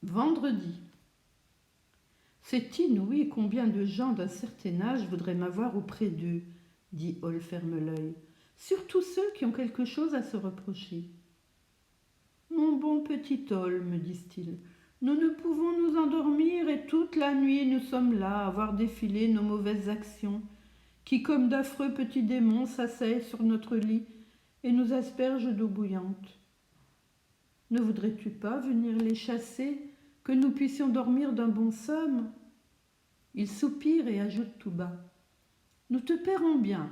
Vendredi. C'est inouï combien de gens d'un certain âge voudraient m'avoir auprès d'eux, dit Hall Ferme-l'œil, surtout ceux qui ont quelque chose à se reprocher. Mon bon petit Hall, me disent-ils, nous ne pouvons nous endormir et toute la nuit nous sommes là à voir défiler nos mauvaises actions, qui comme d'affreux petits démons s'asseyent sur notre lit et nous aspergent d'eau bouillante. Ne voudrais-tu pas venir les chasser, que nous puissions dormir d'un bon somme ? Il soupire et ajoute tout bas. Nous te paierons bien.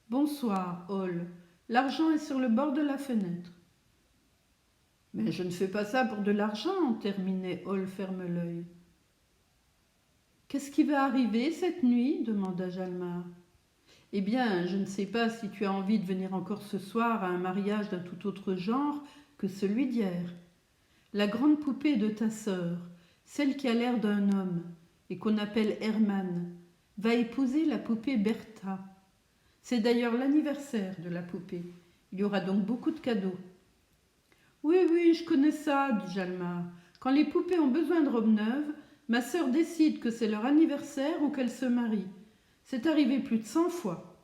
Bonsoir, Hall. L'argent est sur le bord de la fenêtre. Mais je ne fais pas ça pour de l'argent, terminait Hall Ferme-l'œil. Qu'est-ce qui va arriver cette nuit ? Demanda Hjalmar. Eh bien, je ne sais pas si tu as envie de venir encore ce soir à un mariage d'un tout autre genre que celui d'hier. La grande poupée de ta sœur, celle qui a l'air d'un homme et qu'on appelle Hermann, va épouser la poupée Bertha. C'est d'ailleurs l'anniversaire de la poupée. Il y aura donc beaucoup de cadeaux. Oui, oui, je connais ça, dit Hjalmar. Quand les poupées ont besoin de robes neuves, ma sœur décide que c'est leur anniversaire ou qu'elles se marient. C'est arrivé plus de 100 fois.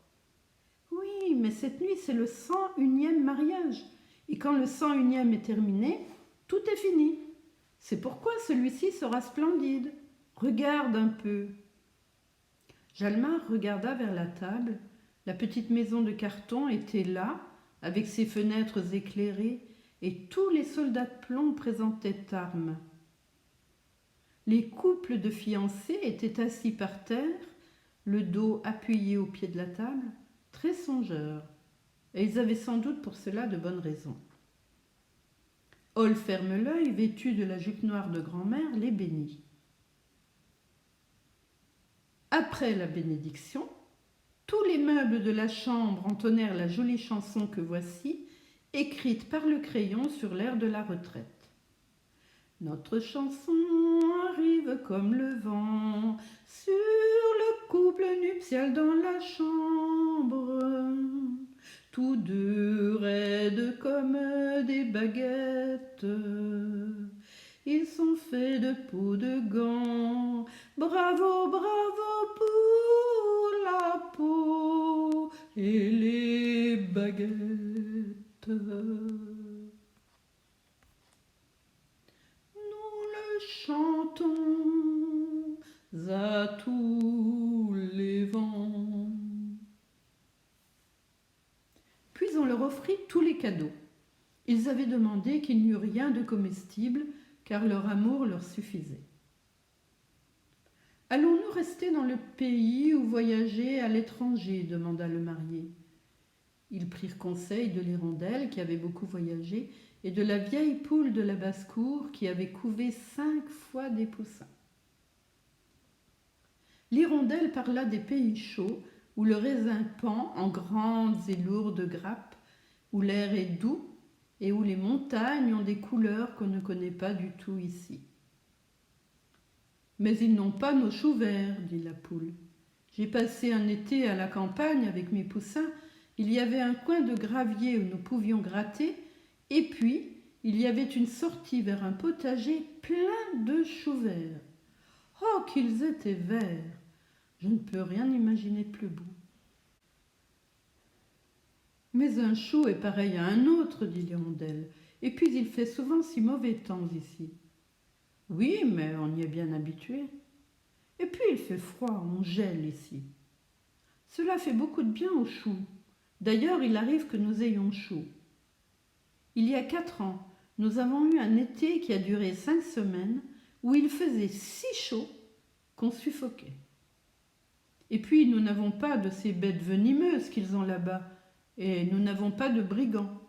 Oui, mais cette nuit, c'est le 101e mariage. Et quand le 101e est terminé, tout est fini. C'est pourquoi celui-ci sera splendide. Regarde un peu. Hjalmar regarda vers la table. La petite maison de carton était là, avec ses fenêtres éclairées, et tous les soldats de plomb présentaient armes. Les couples de fiancés étaient assis par terre, le dos appuyé au pied de la table, très songeurs, et ils avaient sans doute pour cela de bonnes raisons. Hall Ferme-l'œil, vêtu de la jupe noire de grand-mère, les bénit. Après la bénédiction, tous les meubles de la chambre entonnèrent la jolie chanson que voici, écrite par le crayon sur l'air de la retraite. Notre chanson arrive comme le vent sur le couple nuptial dans la chambre, tous deux raides comme des baguettes. Ils sont faits de peau de gants. Bravo, bravo pour la peau et les baguettes. Nous le chantons à tous les vents. Puis on leur offrit tous les cadeaux. Ils avaient demandé qu'il n'y eût rien de comestible, car leur amour leur suffisait. Allons-nous rester dans le pays ou voyager à l'étranger ? Demanda le marié. Ils prirent conseil de l'hirondelle qui avait beaucoup voyagé et de la vieille poule de la basse-cour qui avait couvé 5 fois des poussins. L'hirondelle parla des pays chauds où le raisin pend en grandes et lourdes grappes, où l'air est doux et où les montagnes ont des couleurs qu'on ne connaît pas du tout ici. Mais ils n'ont pas nos choux verts, dit la poule. J'ai passé un été à la campagne avec mes poussins. Il y avait un coin de gravier où nous pouvions gratter, et puis il y avait une sortie vers un potager plein de choux verts. Oh, qu'ils étaient verts! Je ne peux rien imaginer de plus beau. Mais un chou est pareil à un autre, dit l'hirondelle, et puis il fait souvent si mauvais temps ici. Oui, mais on y est bien habitué. Et puis il fait froid, on gèle ici. Cela fait beaucoup de bien aux choux. D'ailleurs, il arrive que nous ayons chaud. Il y a 4 ans, nous avons eu un été qui a duré 5 semaines, où il faisait si chaud qu'on suffoquait. Et puis, nous n'avons pas de ces bêtes venimeuses qu'ils ont là-bas, et nous n'avons pas de brigands.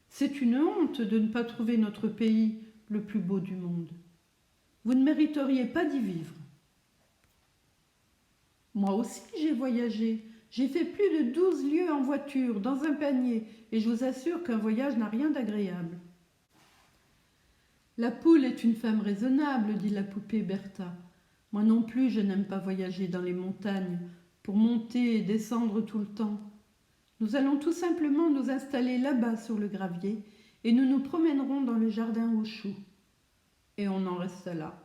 C'est une honte de ne pas trouver notre pays le plus beau du monde. Vous ne mériteriez pas d'y vivre. Moi aussi, j'ai voyagé. J'ai fait plus de 12 lieues en voiture, dans un panier, et je vous assure qu'un voyage n'a rien d'agréable. La poule est une femme raisonnable, dit la poupée Bertha. Moi non plus, je n'aime pas voyager dans les montagnes, pour monter et descendre tout le temps. Nous allons tout simplement nous installer là-bas sur le gravier, et nous nous promènerons dans le jardin aux choux. Et on en reste là.